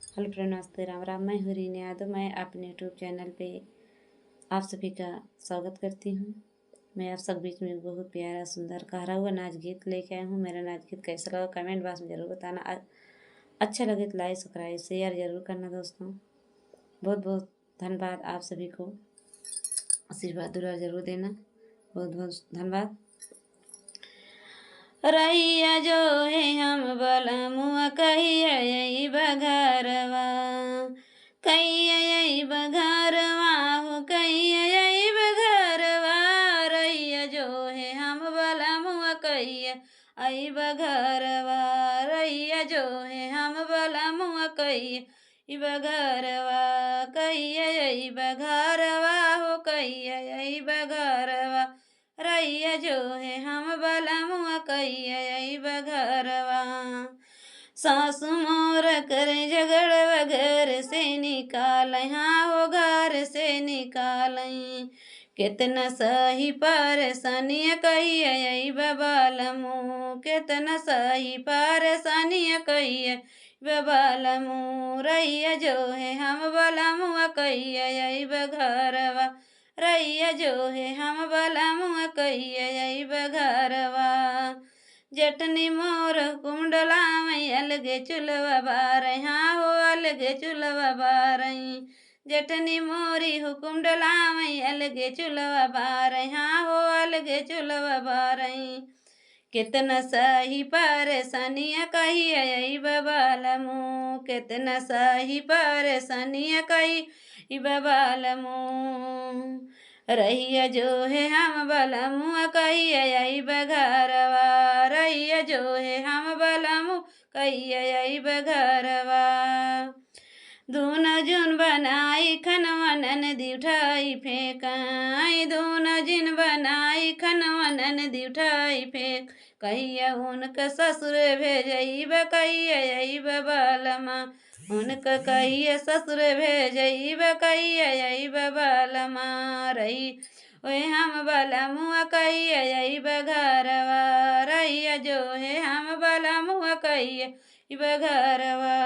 Hello friend, नमस्ते, राम राम। मैं हूँ रीना यादव। मैं अपने यूट्यूब चैनल पे आप सभी का स्वागत करती हूँ। मैं आप सब बीच में बहुत प्यारा सुंदर गहरा हुआ नाच गीत लेके आई हूँ। मेरा नाच गीत कैसा लगा कमेंट बॉक्स में ज़रूर बताना। अच्छा लगे तो लाइक सब्सक्राइब शेयर ज़रूर करना दोस्तों। बहुत बहुत धन्यवाद आप सभी को। आशीर्वाद दुलार ज़रूर देना। बहुत बहुत धन्यवाद। रैया जो है हम बलमुआ कहिया यही बघरवा, कहिया यही बघरवा हो, कहिया यही बघरवा। रैया जो है हम बलमुआ कहिया आई बघरवा, रैया जो है हम बलमुआ कहिया ई बघरवा, कहिया यही बघरवा हो, कहिया यही बघरवा। रैया जो है हम बलमुआ कहिया यही बघरवा। सासु मोर करे झगड़वा घर से निकाल, हाँ हो घर से निकाल। कितना सही परेशानिया कहिया यही बबालमू, कितना सही परेशानिया कहिया बबालमू। रैया जो है हम बलमुआ कहिया यही बघरवा, रैया जो है हम बलमुआ कहिया यही बघरवा। जटनी मोर कुंडला में अलगे चुलवा बार, हाँ हो अलगे चुलवा बार। जटनी मोरी हुकुम डला में अलगे चुलवा बार, हाँ हो अलगे चुलवा बार। कितना सही परेशानिया कहिया यही बबालमू, कितना सही परेशानिया कही बबालमू। रैया जो है हम बलमुआ कहिया यही बघरवा, रैया जो है हम बलमु कहिया यही बघरवा। दोनों जुन बनाई खनवा ननदी उठाई फेंकाई, दोनों जिन बनाई खनवा ननदी उठाई फेंक। कहिया उनका ससुर भेजइब कहिया यही बबालमा, उनका कहिया ससुर भेजइब कहिया यही बबालमा। रही ओए हम बलमुआ कहिया यही बघरवा, रैया जो है हम बलमुआ कहिया ई बघरवा।